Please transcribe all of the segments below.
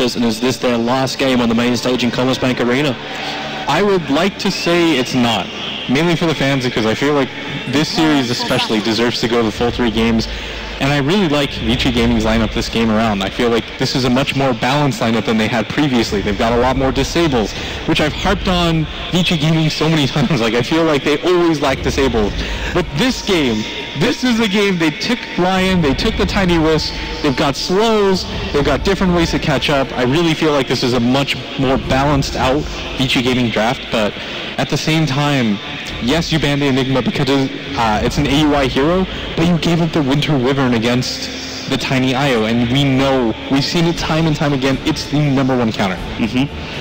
matches, and is this their last game on the main stage in Commerzbank Arena? I would like to say it's not, mainly for the fans, because I feel like this series especially deserves to go the full 3 games. And I really like Vici Gaming's lineup this game around. I feel like this is a much more balanced lineup than they had previously. They've got a lot more disables, which I've harped on Vici Gaming so many times. Like, I feel like they always lack disables. But this game, this is a game they took Lion, they took the Tiny Wisp, they've got slows, they've got different ways to catch up. I really feel like this is a much more balanced out Vici Gaming draft, but at the same time, yes, you banned the Enigma because it's an AUI hero, but you gave up the Winter Wyvern against the Tiny Io, and we know, we've seen it time and time again, it's the #1 counter.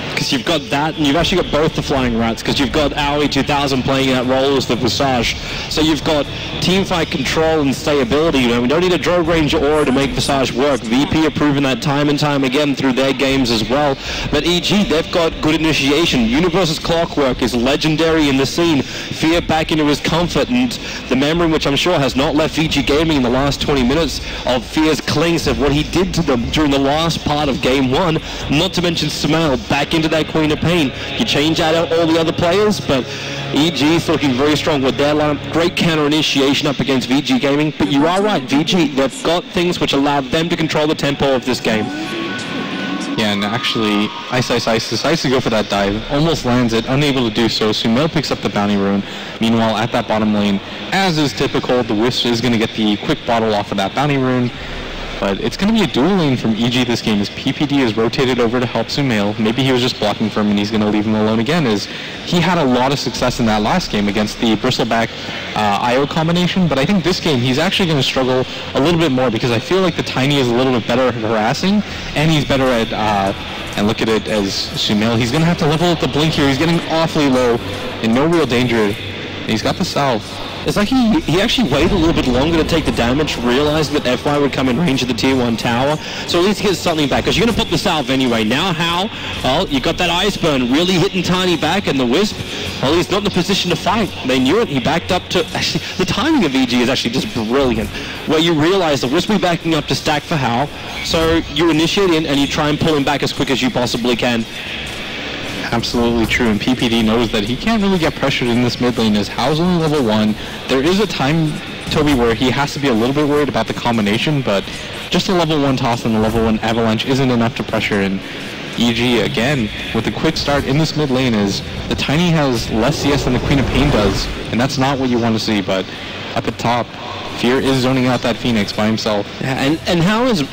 Because you've got that, and you've actually got both the Flying Rats, because you've got Aoi 2000 playing that role as the Visage. So you've got teamfight control and stability. You know, we don't need a Drogue Ranger aura to make Visage work. VP have proven that time and time again through their games as well. But EG, they've got good initiation. Universe's Clockwork is legendary in the scene. Fear back into his comfort, and the memory, which I'm sure has not left Vici Gaming in the last 20 minutes, of Fear's Clinkz, of what he did to them during the last part of Game 1. Not to mention Sumail back into that Queen of Pain. You change out all the other players, but EG is looking very strong with their lineup. Great counter initiation up against VG Gaming, but you are right, VG, they've got things which allow them to control the tempo of this game. Yeah, and actually, Ice decides to go for that dive, almost lands it, unable to do so. Sumail picks up the Bounty Rune. Meanwhile, at that bottom lane, as is typical, the Wisp is going to get the quick bottle off of that Bounty Rune. But it's going to be a dual lane from EG this game as PPD is rotated over to help Sumail. Maybe he was just blocking for him and he's going to leave him alone again, as he had a lot of success in that last game against the Bristleback IO combination. But I think this game he's actually going to struggle a little bit more, because I feel like the Tiny is a little bit better at harassing, and he's better at, and look at it as Sumail, he's going to have to level up the Blink here. He's getting awfully low in no real danger. And he's got the Salve. It's like he actually waited a little bit longer to take the damage, realized that FY would come in range of the tier 1 tower, so at least he gets something back, because you're going to pop the Salve anyway. Now how? Well, you got that Ice Burn really hitting Tiny back, and the Wisp, well, he's not in the position to fight. They knew it. He backed up to, actually, the timing of EG is actually just brilliant, where you realize the Wisp will be backing up to stack for Hal, so you initiate in and you try and pull him back as quick as you possibly can. Absolutely true, and PPD knows that he can't really get pressured in this mid lane as Hal's only level 1. There is a time, Toby, where he has to be a little bit worried about the combination, but just a level 1 toss and a level 1 avalanche isn't enough to pressure, and EG, again, with a quick start in this mid lane, is the Tiny has less CS than the Queen of Pain does, and that's not what you want to see, but up at top, Fear is zoning out that Phoenix by himself. Yeah, and how is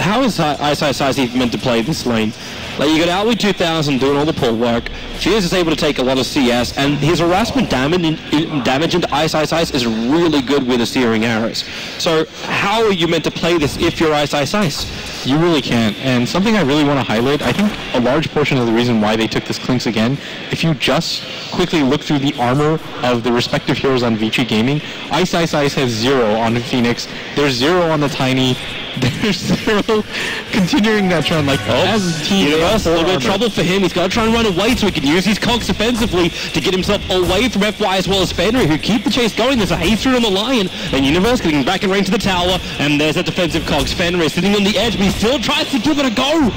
Ice even meant to play this lane? Like, you got Aoi 2000 doing all the pull work, Fears is able to take a lot of CS, and his harassment damage into Ice is really good with the searing arrows. So how are you meant to play this if you're Ice? You really can't, and something I really want to highlight, I think a large portion of the reason why they took this Clinkz again, if you just quickly look through the armor of the respective heroes on Vici Gaming, Ice has 0 on Phoenix, there's 0 on the Tiny, there's 0 continuing that trend, like, as a team. Universe, a little bit of trouble for him. He's got to try and run away so he can use his cogs offensively to get himself away from FY as well as Fenrir, who keep the chase going. There's a haste through on the Lion, and Universe getting back in range of the tower, and there's that defensive cogs. Fenrir sitting on the edge, but he still tries to give it a go,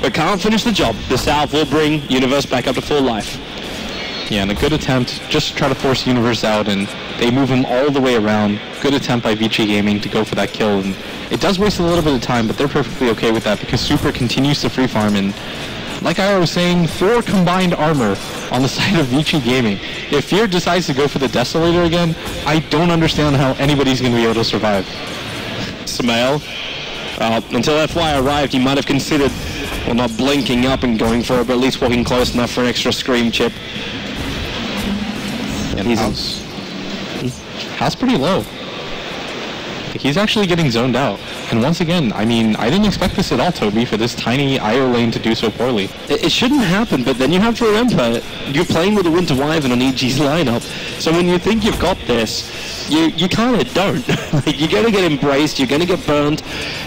but can't finish the job. The Salve will bring Universe back up to full life. Yeah, and a good attempt just to try to force Universe out, and they move him all the way around. Good attempt by Vici Gaming to go for that kill, and it does waste a little bit of time, but they're perfectly okay with that because Super continues to free farm, and like I was saying, 4 combined armor on the side of Vici Gaming. If Fear decides to go for the Desolator again, I don't understand how anybody's going to be able to survive. Sumail, until FY arrived, he might have considered, well, not blinking up and going for it, but at least walking close enough for an extra Scream chip. And Hal's pretty low. He's actually getting zoned out. And once again, I mean, I didn't expect this at all, Toby, for this tiny IO lane to do so poorly. It shouldn't happen, but then you have to remember, you're playing with a Winter Wyvern on EG's lineup. So when you think you've got this, you kind of don't. Like, you're going to get embraced, you're going to get burned,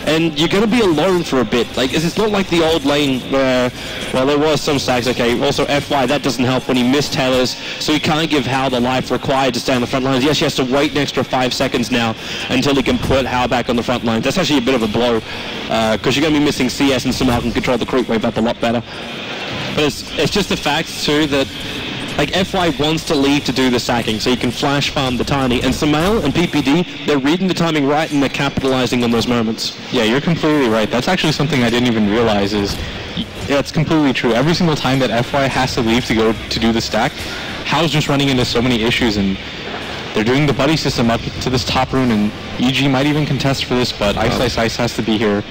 and you're going to be alone for a bit. Like, it's not like the old lane where, well, there was some stacks. Okay, also FY, that doesn't help when he mistellers, so he can't give Hal the life required to stay on the front lines. Yes, he has to wait an extra 5 seconds now until he can put Hal back on the front lines. That's actually actually a bit of a blow, because you're going to be missing CS and Sumail can control the creep wave up a lot better. But it's just the fact too that like FY wants to leave to do the sacking, so you can flash farm the Tiny, and Sumail and PPD, they're reading the timing right and they're capitalizing on those moments. Yeah, you're completely right. That's actually something I didn't even realize is, yeah, it's completely true. Every single time that FY has to leave to go to do the stack, Hao's just running into so many issues, and they're doing the buddy system up to this top rune, and EG might even contest for this, but Ice has to be here.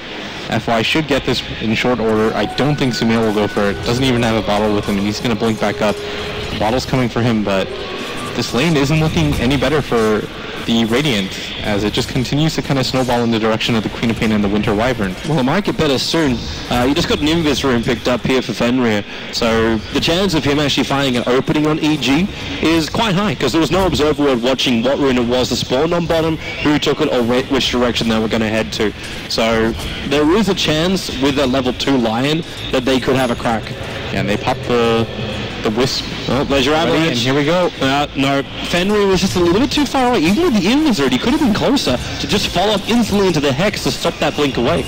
FY should get this in short order. I don't think Sumail will go for it. Doesn't even have a bottle with him, and he's going to blink back up. The bottle's coming for him, but this lane isn't looking any better for the Radiant, as it just continues to kind of snowball in the direction of the Queen of Pain and the Winter Wyvern. Well, it might get better soon. You just got an Invis rune picked up here for Fenrir, so the chance of him actually finding an opening on EG is quite high, because there was no observer word watching what rune it was that spawned on bottom, who took it, or which direction they were going to head to. So there is a chance with a level 2 Lion that they could have a crack. Yeah, and they pop the Wisp. Oh, there's your avalanche. And here we go. No, Fenrir was just a little bit too far away. Even with the Invis, he could have been closer to just follow up instantly into the Hex to stop that blink away.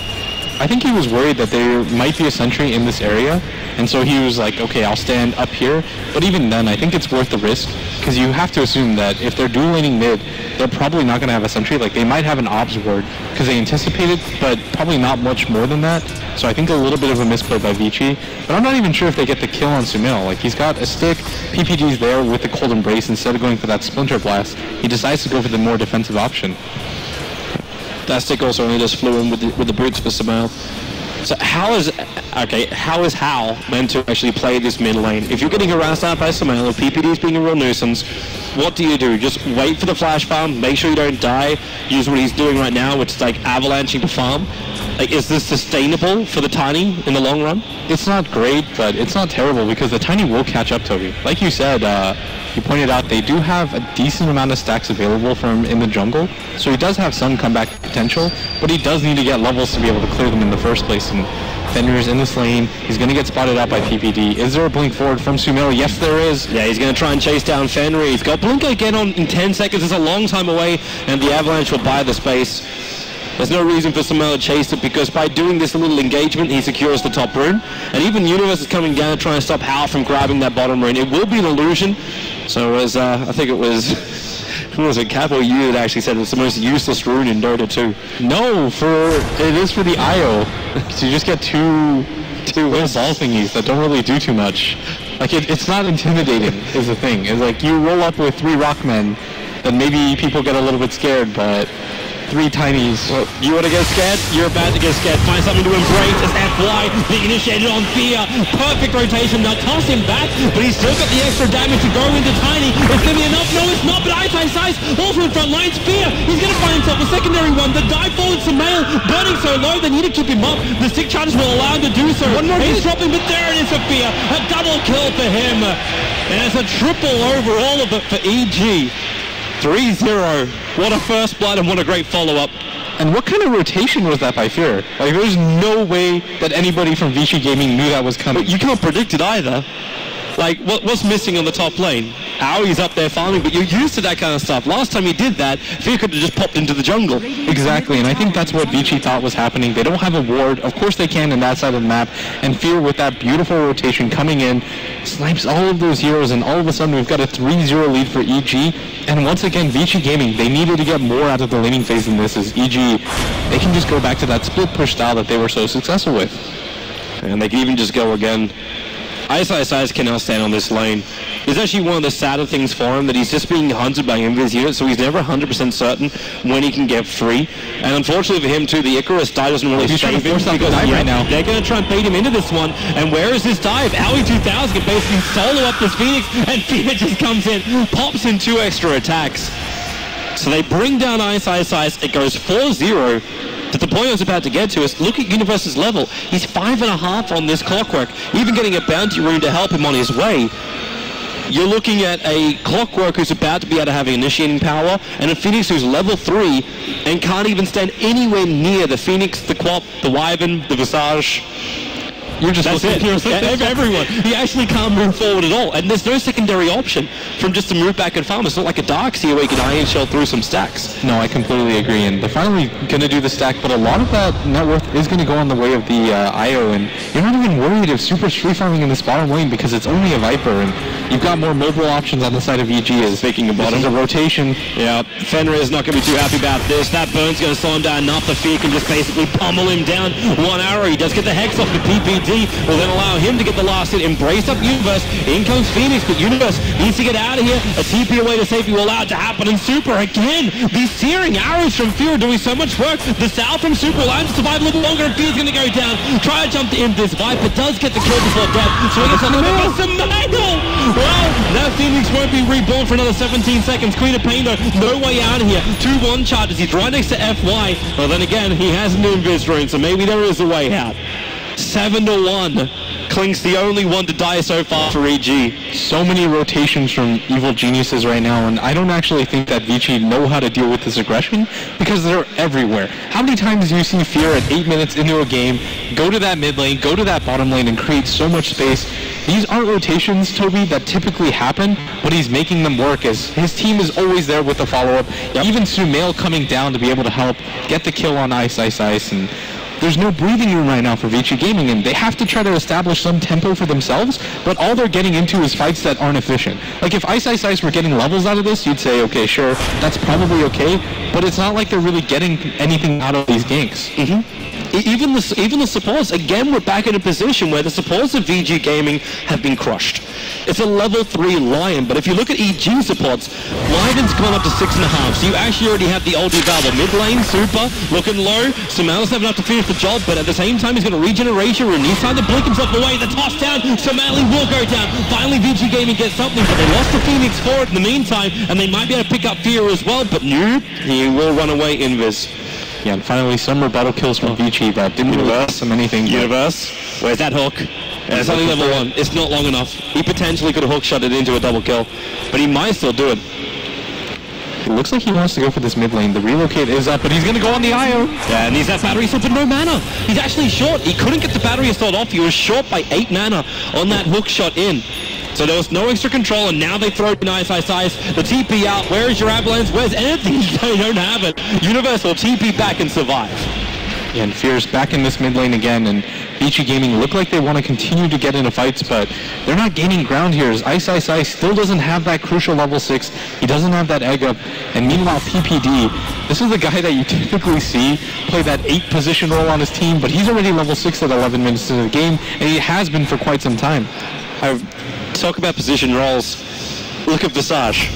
I think he was worried that there might be a sentry in this area, and so he was like, okay, I'll stand up here. But even then, I think it's worth the risk, because you have to assume that if they're dual laning mid, they're probably not going to have a sentry. Like, they might have an obs ward, because they anticipated, but probably not much more than that. So I think a little bit of a misplay by Vici, but I'm not even sure if they get the kill on Sumail. Like, he's got a stick, PPD's there with the Cold Embrace. Instead of going for that Splinter Blast, he decides to go for the more defensive option. That stick also only just flew in with the boots for Sumail. So how is Hao meant to actually play this mid lane? If you're getting harassed out by Sumail, if PPD is being a real nuisance, what do? Just wait for the flash farm, make sure you don't die, use what he's doing right now, which is like avalanching to farm? Like, is this sustainable for the Tiny in the long run? It's not great, but it's not terrible, because the Tiny will catch up to you. Like you said, you pointed out they do have a decent amount of stacks available for him in the jungle, so he does have some comeback potential, but he does need to get levels to be able to clear them in the first place. And Fenrir's in this lane. He's going to get spotted out by PPD. Is there a blink forward from Sumail? Yes, there is. Yeah, he's going to try and chase down Fenrir. He's got blink again on in 10 seconds. It's a long time away, and the avalanche will buy the space. There's no reason for Sumail to chase it, because by doing this little engagement, he secures the top rune. And even Universe is coming down to try and stop Hao from grabbing that bottom rune. It will be an illusion. So as I think it was, who was it, Capo U that actually said it's the most useless rune in Dota 2. No, it is for the IO. So you just get two little ball thingies that don't really do too much. Like, it's not intimidating is the thing. It's like you roll up with 3 Rockmen, then maybe people get a little bit scared, but 3 Tinies. Well, you want to get scared? You're about to get scared. Find something to embrace as FY being initiated on Fear. Perfect rotation. Now toss him back, but he's still got the extra damage to go into Tiny. It's going to be enough. No, it's not, but Ice also in front line. Fear. He's going to find himself a secondary one. The dive forward Sumail burning so low, they need to keep him up. The stick charges will allow him to do so. One more he's dropping, but there it is for Fear. A double kill for him. And it's a triple over all of it for EG. 3-0. What a first blood and what a great follow-up. And what kind of rotation was that by Fear? Like, there's no way that anybody from Vici Gaming knew that was coming. But you can't predict it either. Like, what's missing on the top lane? Aoi's up there farming, but you're used to that kind of stuff. Last time he did that, Fear could have just popped into the jungle. Exactly, and I think that's what Vici thought was happening. They don't have a ward. Of course they can in that side of the map. And Fear, with that beautiful rotation coming in, snipes all of those heroes, and all of a sudden we've got a 3-0 lead for EG. And once again, Vici Gaming, they needed to get more out of the laning phase than this. As EG, they can just go back to that split push style that they were so successful with. And they can even just go again. Ice cannot stand on this lane. It's actually one of the sadder things for him that he's just being hunted by Invis units, so he's never 100% certain when he can get free. And unfortunately for him too, the Icarus dive doesn't really save him, because right now they're going to try and bait him into this one. And where is this dive? Aoi 2000 can basically solo up this Phoenix, and Fear just comes in, pops in 2 extra attacks. So they bring down Ice. It goes 4-0. To the point I was about to get to is, look at Universe's level. He's 5.5 on this Clockwork, even getting a bounty rune to help him on his way. You're looking at a Clockwork who's about to be able to have initiating power, and a Phoenix who's level 3 and can't even stand anywhere near the Phoenix, the Quap, the Wyvern, the Visage. You're just That's it. Everyone. He actually can't move forward at all. And there's no secondary option from just to move back and farm. It's not like a Darkseer where you can Iron Shell through some stacks. No, I completely agree. And they're finally going to do the stack, but a lot of that net worth is going to go on the way of the IO. And you're not even worried if Super's free farming in this bottom lane because it's only a Viper. And you've got more mobile options on the side of EG. Speaking of bottom, this is a rotation. Yeah, Fenrir is not going to be too happy about this. That burn's going to slow him down enough. The Fear can just basically pummel him down. One arrow. He does get the Hex off the PPD. Will then allow him to get the last hit. Embrace up Universe. In comes Phoenix, but Universe needs to get out of here. A TP away to safety will allow it to happen. And Super again. These searing arrows from Fear are doing so much work. The South from Super allows to survive a little longer. And Fear's going to go down. Try to jump to in this Viper. Does get the kill before death. So he gets on the Samael. Well, that Phoenix won't be reborn for another 17 seconds. Queen of Pain though, no way out of here. 2-1 charges. He's right next to FY. Well, then again, he has an Invis rune, so maybe there is a way out. 7-1. Clinkz the only one to die so far for EG. So many rotations from evil geniuses right now, and I don't actually think that Vici know how to deal with this aggression because they're everywhere. How many times do you see Fear at 8 minutes into a game go to that mid lane, go to that bottom lane, and create so much space? These aren't rotations, Toby, that typically happen, but he's making them work as his team is always there with the follow-up. Yep. Even Sumail coming down to be able to help get the kill on Ice, and there's no breathing room right now for Vici Gaming, and they have to try to establish some tempo for themselves, but all they're getting into is fights that aren't efficient. Like, if Ice were getting levels out of this, you'd say, okay, sure, that's probably okay, but it's not like they're really getting anything out of these ganks. Even the supports, again, we're back in a position where the supports of VG Gaming have been crushed. It's a level 3 Lion, but if you look at EG supports, Lion's gone up to 6.5, so you actually already have the oldie available. Mid lane, Super, looking low. Sumail's have enough to finish the job, but at the same time, he's got a regeneration room. He's trying to blink himself away. The toss down, Sumail will go down. Finally, VG Gaming gets something, but they lost the Phoenix for it in the meantime, and they might be able to pick up Fear as well, but nope, he will run away Invis. Yeah, and finally some rebuttal kills from Vici that didn't really cost him anything. Universe, where's that hook? It's only level 1. It's not long enough. He potentially could have hook shot it into a double kill, but he might still do it. It looks like he wants to go for this mid lane. The relocate is up, but he's going to go on the IO. Yeah, and he's that battery assault, but no mana. He's actually short. He couldn't get the battery assault off. He was short by 8 mana on that hook shot in. So there was no extra control, and now they throw in Ice. The TP out. Where is your ambulance? Where's anything? They don't have it. Universe will TP back and survive. Yeah, and Fear's back in this mid lane again, and Vici Gaming look like they want to continue to get into fights, but they're not gaining ground here as Ice still doesn't have that crucial level 6. He doesn't have that egg up, and meanwhile PPD, this is the guy that you typically see play that 8 position role on his team, but he's already level 6 at 11 minutes into the game, and he has been for quite some time. Talk about position roles. Look at Visage.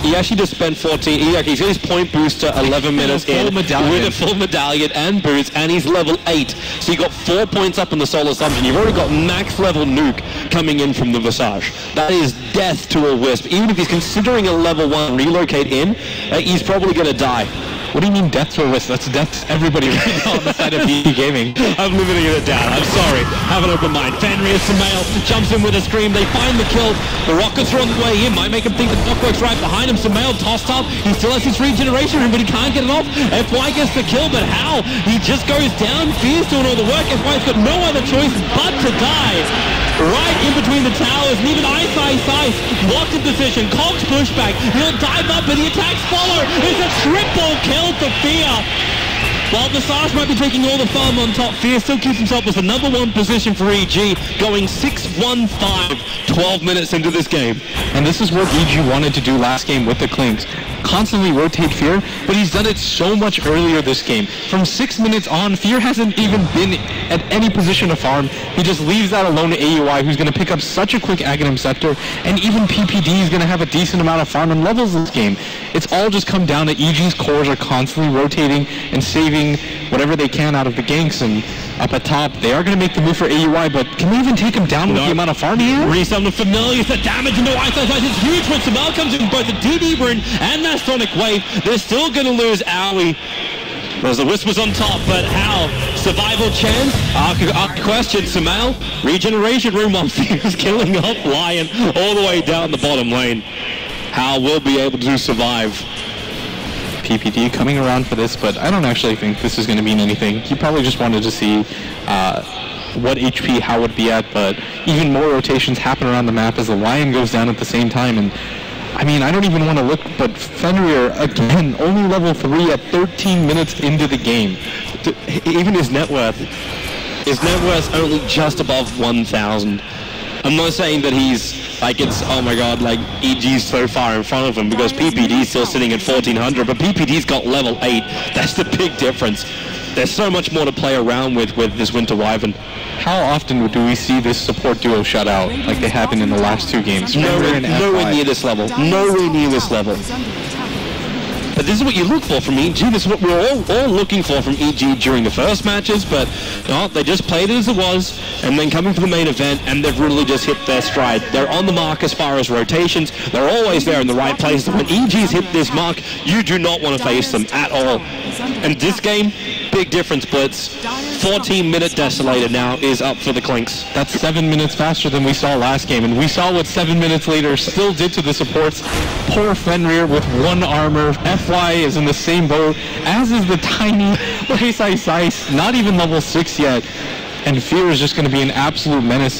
He actually just spent 14, he's got his point booster 11 minutes in with a full medallion and boots, and he's level 8. So you got 4 points up in the Soul Assumption. You've already got max level nuke coming in from the Visage. That is death to a Wisp. Even if he's considering a level 1 relocate in, he's probably going to die. What do you mean death to a Wisp? That's death to everybody right now on the side of Vici Gaming. I'm limiting it down. I'm sorry. Have an open mind. Fenrir Sumail jumps in with a scream. They find the kill. The rockets are on the way in. Might make him think the clockwork's right behind him. Sumail tossed up. He still has his regeneration room, but he can't get it off. FY gets the kill, but how? He just goes down. Fear's doing all the work. FY's got no other choice but to die. Right in between the towers, and even Ice locked in position. Cogs pushback. He'll dive up, and the attacks follow. It's a triple kill for Fear. While Visage might be taking all the farm on top, Fear still keeps himself with the number 1 position for EG, going 6-1-5, 12 minutes into this game. And this is what EG wanted to do last game with the Clinkz. Constantly rotate Fear, but he's done it so much earlier this game. From 6 minutes on, Fear hasn't even been at any position to farm. He just leaves that alone to AUI, who's going to pick up such a quick Aghanim Scepter, and even PPD is going to have a decent amount of farm and levels this game. It's all just come down to EG's cores are constantly rotating and saving whatever they can out of the ganks, and up at top, they are going to make the move for AUI, but can we even take him down with the amount of farm he has? Resummon Familiars, the damage into Ice is huge when Sumail comes in both the DD rune and that Sonic Wave. They're still going to lose Owie. There's the Whispers on top, but how? Survival chance? Our question, Sumail. Regeneration room while Fear's killing off Lion all the way down the bottom lane. How will be able to survive? PPD coming around for this, but I don't actually think this is going to mean anything. He probably just wanted to see what HP How would be at, but even more rotations happen around the map as the Lion goes down at the same time. And I mean, I don't even want to look, but Fenrir, again, only level 3 at 13 minutes into the game. Even his net worth only just above 1,000. I'm not saying that he's, like, it's, oh my god, like, EG's so far in front of him, because PPD's still sitting at 1,400, but PPD's got level 8. That's the big difference. There's so much more to play around with this Winter Wyvern. How often do we see this support duo shut out, like they happened in the last 2 games? Nowhere near this level. Nowhere near this level. But this is what you look for from EG. This is what we're all looking for from EG during the first matches, but no, they just played it as it was, and then coming for the main event, and they've really just hit their stride. They're on the mark as far as rotations. They're always there in the right place. When EG's hit this mark, you do not want to face them at all. And this game, big difference, Blitz. 14-minute Desolator now is up for the Clinkz. That's 7 minutes faster than we saw last game, and we saw what 7 minutes later still did to the supports. Poor Fenrir with 1 armor. FY is in the same boat, as is the tiny Ice, not even level 6 yet. And Fear is just going to be an absolute menace.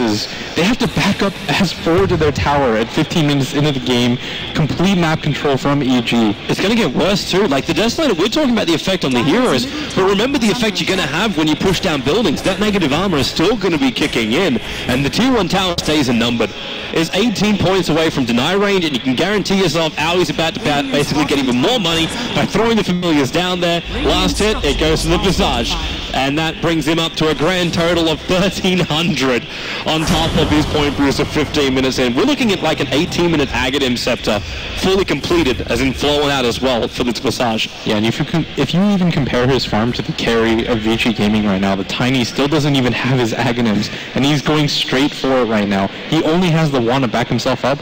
They have to back up as forward to their tower at 15 minutes into the game. Complete map control from EG. It's going to get worse too. Like the Desolator, we're talking about the effect on the heroes, but remember the effect you're going to have when you push down buildings. That negative armor is still going to be kicking in, and the tier 1 tower stays unnumbered. It's 18 points away from deny range, and you can guarantee yourself Auli's about to basically get even more money by throwing the familiars down there. Last hit, it goes to the Visage, and that brings him up to a grand total of 1,300 on top of his point boost of 15 minutes in. We're looking at like an 18-minute Aghanim Scepter, fully completed, as in flowing out as well for this Visage. Yeah, and if you even compare his farm to the carry of Vici Gaming right now, the Tiny still doesn't even have his Aghanims, and he's going straight for it right now. He only has the one to back himself up,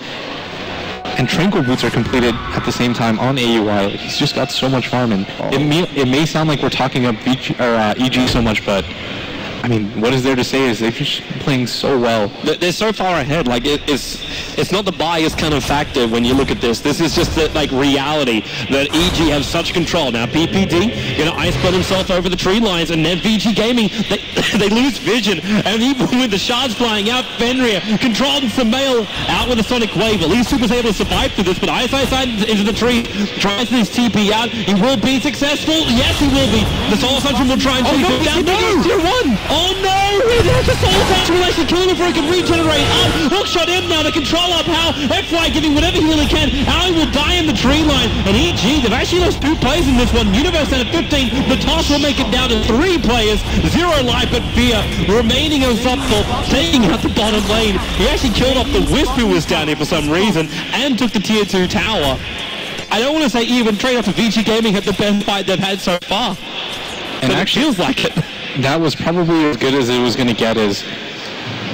and Tranquil Boots are completed at the same time on AUI. He's just got so much farm, and it may sound like we're talking up EG so much, but I mean, what is there to say is they're just playing so well. They're so far ahead. Like it's not the bias kind of factor when you look at this. This is just the like reality that EG have such control. Now PPD gonna ice butt himself over the tree lines, and then Vici Gaming they lose vision, and even with the shards flying out, Fenrir controlled Samael out with a Sonic Wave. At least he was able to survive through this, but Ice into the tree, tries his TP out. He will be successful. Yes, he will be. The Soul Sunshine will try and chase him down. Tier 1. Oh no! There's the Soul Touch will actually kill him before he can regenerate. Hook shot in now, the control up how FY giving whatever he really can. Ali will die in the tree line. And EG, they've actually lost 2 players in this one. Universe down at 15. The toss will make it down to 3 players. 0 life, but Fear remaining unstoppable, taking out the bottom lane. He actually killed off the Wisp who was down here for some reason and took the tier 2 tower. I don't want to say even trade off to Vici Gaming had the best fight they've had so far. And it actually feels like it. That was probably as good as it was going to get. Is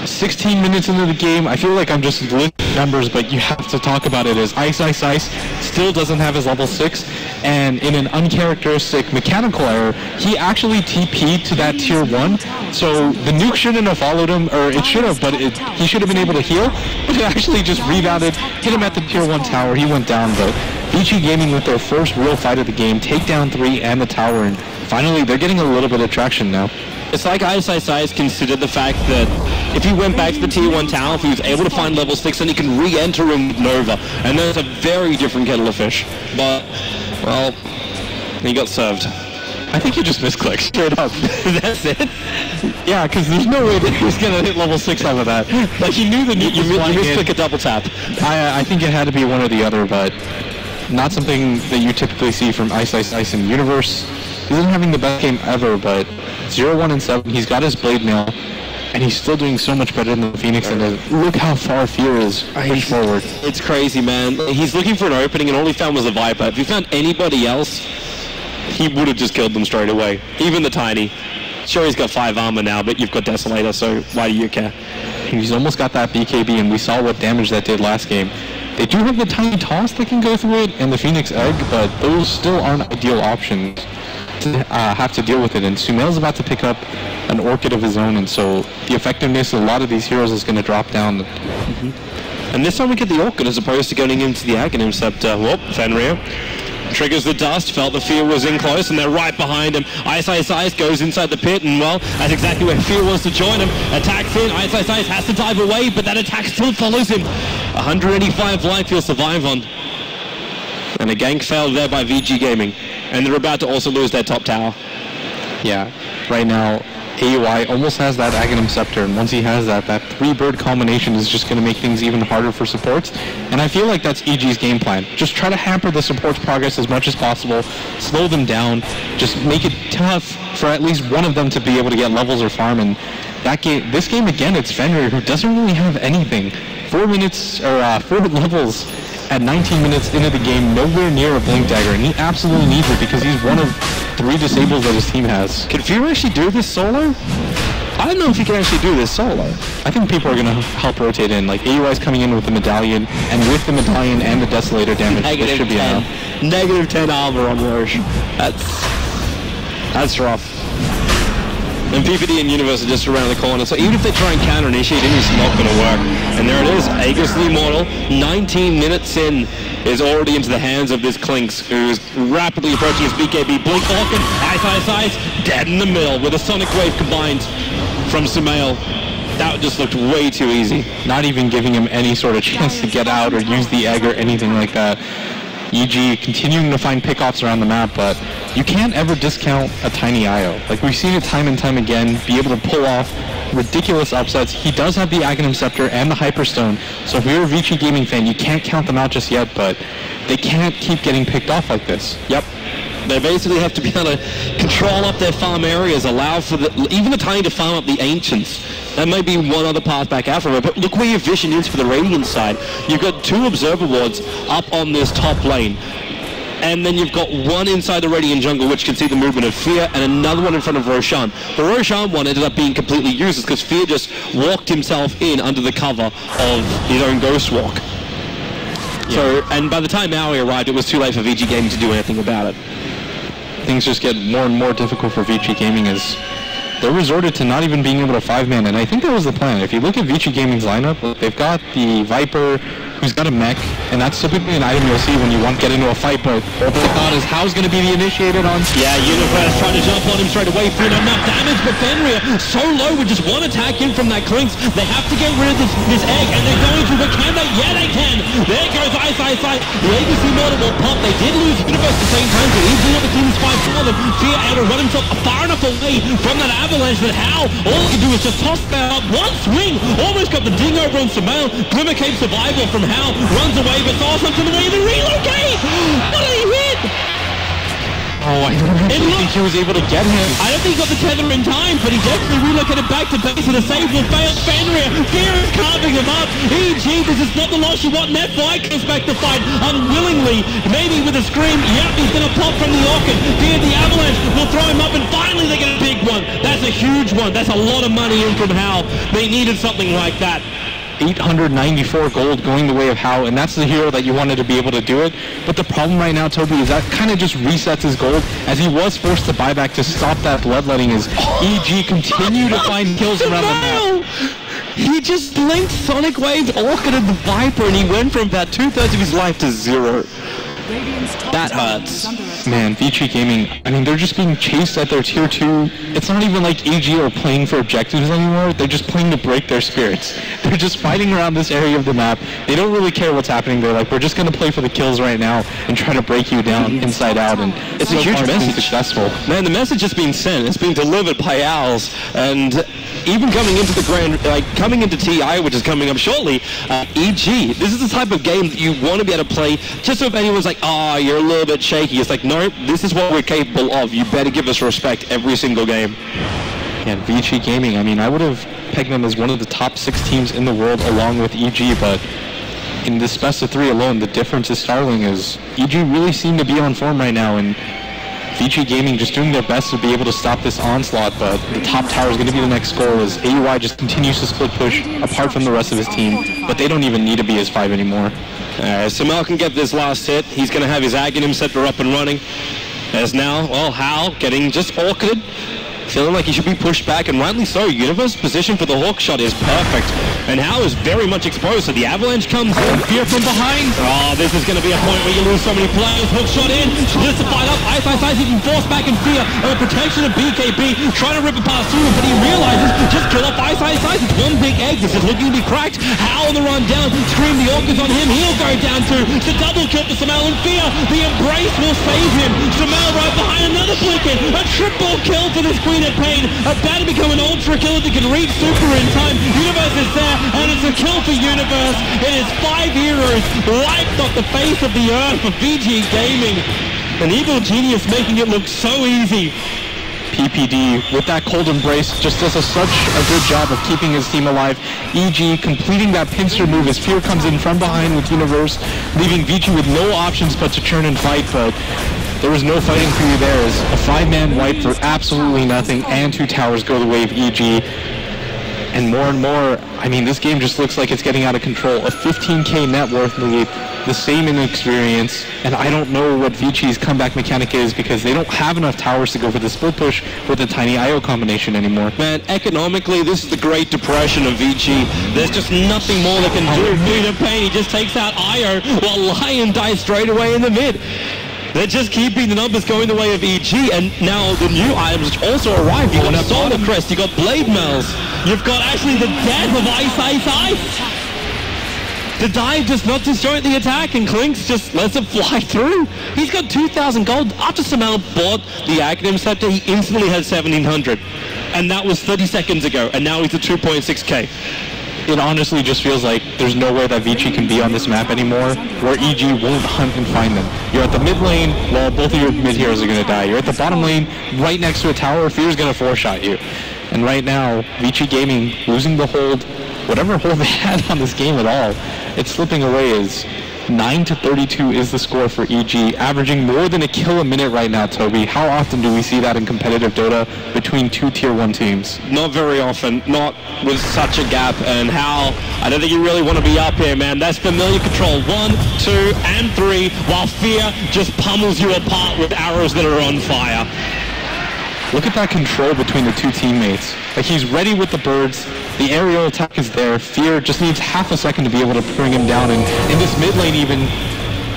16 minutes into the game. I feel like I'm just listing numbers, but you have to talk about it. As Ice still doesn't have his level 6, and in an uncharacteristic mechanical error, he actually TP'd to that tier 1. So the nuke shouldn't have followed him, or it should have, but he should have been able to heal. But it actually just rebounded, hit him at the tier 1 tower. He went down, but Vici Gaming with their first real fight of the game, take down 3 and the tower, and finally they're getting a little bit of traction now. It's like Ice considered the fact that if he went back to the tier 1 tower, if he was able to find level 6, then he can re-enter him with Nova, and that's a very different kettle of fish. But, well, he got served. I think he just misclicked straight up. That's it? Yeah, because there's no way that he was going to hit level 6 off of that. Like, he knew the nuke was flying in. You misclick a double tap. I think it had to be one or the other, but not something that you typically see from Ice in the universe. He isn't having the best game ever, but 0-1-7, he's got his blade mail, and he's still doing so much better than the Phoenix, and look how far Fear is pushed forward. It's crazy, man. He's looking for an opening, and all he found was a Viper. If he found anybody else, he would have just killed them straight away. Even the Tiny. Sure, he's got 5 armor now, but you've got Desolator, so why do you care? He's almost got that BKB, and we saw what damage that did last game. They do have the Tiny Toss that can go through it, and the Phoenix Egg, but those still aren't ideal options to have to deal with it. And Sumail's about to pick up an Orchid of his own, and so the effectiveness of a lot of these heroes is going to drop down. And this time we get the Orchid as opposed to going into the Aghanim Scepter. Well, Fenrir triggers the dust, felt the Fear was in close, and they're right behind him. Ice goes inside the pit, and well, that's exactly where Fear wants to join him. Attacks in, Ice has to dive away, but that attack still follows him. 185 life he'll survive on. And a gank failed there by Vici Gaming. And they're about to also lose their top tower. Yeah, right now, AUI almost has that Aghanim Scepter, and once he has that 3-bird combination is just going to make things even harder for supports. And I feel like that's EG's game plan. Just try to hamper the supports' progress as much as possible, slow them down, just make it tough for at least one of them to be able to get levels or farm. And this game again, it's Fenrir who doesn't really have anything. 4 levels at 19 minutes into the game, nowhere near a Blink Dagger, and he absolutely needs it because he's one of 3 disables that his team has. Can Fear actually do this solo? I don't know if he can actually do this solo. I think people are going to help rotate in. Like, AUI's coming in with the Medallion, and with the Medallion and the Desolator damage, it should be enough. Negative 10 armor on Roche. That's rough. And PPD and Universe are just around the corner, so even if they try and counter-initiate him, it's not going to work. And there it is, Aegis the Immortal, 19 minutes in, is already into the hands of this Clinkz, who's rapidly approaching his BKB. Blink Orkin, Ice, dead in the middle with a Sonic Wave combined from Sumail. That just looked way too easy. Not even giving him any sort of chance to get out or use the egg or anything like that. EG continuing to find pickoffs around the map, but you can't ever discount a tiny IO. Like, we've seen it time and time again, be able to pull off ridiculous upsets. He does have the Aghanim Scepter and the Hyperstone, so if you're a Vici Gaming fan, you can't count them out just yet, but they can't keep getting picked off like this. Yep. They basically have to be able to control up their farm areas, allow for even the Tiny to farm up the Ancients. That might be one other path back out from it, but look where your vision is for the Radiant side. You've got 2 Observer Wards up on this top lane. And then you've got one inside the Radiant jungle, which can see the movement of Fear, and another one in front of Roshan. The Roshan one ended up being completely useless because Fear just walked himself in under the cover of his own Ghost Walk. Yeah. So, and by the time Maui arrived, it was too late for Vici Gaming to do anything about it. Things just get more and more difficult for Vici Gaming as they resorted to not even being able to 5-man, and I think that was the plan. If you look at Vici Gaming's lineup, they've got the Viper, who's got a mech, and that's typically an item you'll see when you want to get into a fight, but what they thought is how's going to be the initiated on? Yeah, Universe trying to jump on him straight away, Fear not enough damage, but Fenrir so low with just one attack in from that Clinkz. They have to get rid of this egg, and they're going to, but can they? Yeah, they can! There goes Ice. The Aegis Immortal will pop. They did lose Universe at the same time, so he's doing the team's fight for them. Fear able to run himself far enough away from that avalanche that Hal, all he can do is just toss that up. One swing, almost got the ding over on Sumail. Glimmer Cape survival from Hal, runs away, but awesome to the way to relocate! What did he hit? Oh, I don't think he was able to get him. I don't think he got the tether in time, but he definitely relocated back to base, and the save will fail. Fenrir, Fear is carving him up. EG, this is not the loss you want, and that fight comes back to fight unwillingly, maybe with a scream. Yep, he's going to pop from the Orchid. Fear the Avalanche will throw him up, and finally they get a big one. That's a huge one. That's a lot of money in from Hal. They needed something like that. 894 gold going the way of Hal, and that's the hero that you wanted to be able to do it. But the problem right now, Toby, is that kind of just resets his gold, as he was forced to buy back to stop that bloodletting as EG continue to find kills around the map. He just blinked Sonic Wave, Orchid, and the Viper, and he went from about 2/3 of his life to 0. That hurts. Man, Vici Gaming, I mean, they're just being chased at their tier 2. It's not even like EG are playing for objectives anymore. They're just playing to break their spirits. They're just fighting around this area of the map. They don't really care what's happening. They're like, we're just going to play for the kills right now and try to break you down inside out. And it's a huge message. Successful. Man, the message has been sent. It's been delivered by Owls. And even coming into the grand, coming into TI, which is coming up shortly, EG, this is the type of game that you want to be able to play just so if anyone's like, oh, you're a little bit shaky. It's like, no, this is what we're capable of. You better give us respect every single game. Yeah, Vici Gaming, I mean, I would have pegged them as one of the top 6 teams in the world along with EG, but in this best of 3 alone, the difference is startling as EG really seem to be on form right now, and Vici Gaming just doing their best to be able to stop this onslaught, but the top tower is going to be the next goal as AUI just continues to split push apart from the rest of his team, but they don't even need to be as 5 anymore. Sumail can get this last hit. He's going to have his Aghanim Scepter up and running. As now, well, Hal getting just Orchid. feeling like he should be pushed back, and rightly so. Universe's position for the hook shot is perfect, and Hao is very much exposed, so the avalanche comes in. Fear from behind. Oh, this is going to be a point where you lose so many players. Hook shot in, splits the fight up. Ice even forced back in Fear on the protection of BKB, trying to rip it past through, but he realizes just kill off Ice. It's one big egg. This is looking to be cracked. Hao on the run down. Scream the Orcas on him. He'll go down too. It's a double kill for Samel and Fear. The embrace will save him. Samel right behind another blinking. A triple kill for this Queen of Pain. About to become an ultra killer that can reach super in time. Universe is there, and it's a kill for Universe. It is 5 heroes wiped off the face of the earth for Vici Gaming. An evil genius making it look so easy. PPD with that cold embrace just does such a good job of keeping his team alive. EG completing that pincer move as Fear comes in from behind with Universe, leaving Vici with no options but to turn and fight, but there was no fighting for you there as a 5-man wipe for absolutely nothing, and 2 towers go the way of EG. And more, I mean, this game just looks like it's getting out of control. A 15k net worth lead, the same inexperience, and I don't know what Vici's comeback mechanic is because they don't have enough towers to go for the split push with the tiny IO combination anymore. Man, economically, this is the Great Depression of Vici. There's just nothing more they can do. Queen of Pain, he just takes out IO while Lion dies straight away in the mid. They're just keeping the numbers going the way of EG, and now the new items which also arrived. You've got Solar Crest, you've got Blade Mails, you've got actually the death of Ice. The dive does not disjoint the attack, and Clinkz just lets it fly through. He's got 2,000 gold. After Samel bought the Aghanim Scepter, he instantly had 1,700. And that was 30 seconds ago, and now he's at 2.6k. It honestly just feels like there's nowhere that Vici can be on this map anymore where EG won't hunt and find them. You're at the mid lane, well, both of your mid heroes are going to die. You're at the bottom lane, right next to a tower, Fear's going to 4-shot you. And right now, Vici Gaming losing the hold, whatever hold they had on this game at all, it's slipping away as 9-32 is the score for EG, averaging more than a kill a minute right now, Toby. How often do we see that in competitive Dota between 2 tier 1 teams? Not very often, not with such a gap, and how I don't think you really want to be up here, man. That's familiar control, 1, 2, and 3, while Fear just pummels you apart with arrows that are on fire. Look at that control between the 2 teammates. Like, he's ready with the birds, the aerial attack is there, Fear just needs half a second to be able to bring him down, and in this mid lane even,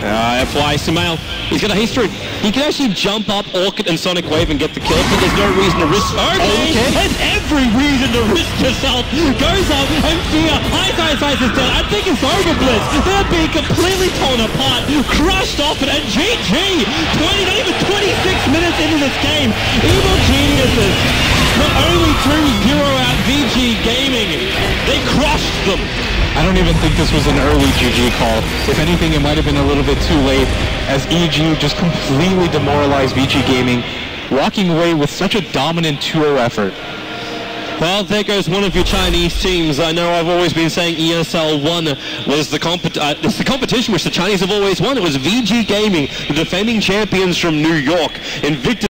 FY Samel, he's got a history. He can actually jump up Orchid and Sonic Wave and get the kill, but there's no reason to risk. Okay, there's every reason to risk yourself. Goes up and Fear, Ice is dead. I think it's over, Blitz. They're being completely torn apart, crushed off it, and GG. not even 26 minutes into this game. Evil geniuses not only 2-0 out Vici Gaming, they crushed them. I don't even think this was an early GG call. If anything, it might have been a little bit too late as EG just completely demoralized Vici Gaming, walking away with such a dominant 2-0 effort. Well, there goes one of your Chinese teams. I know I've always been saying ESL 1 was the competition which the Chinese have always won. It was Vici Gaming, the defending champions from New York, in victory.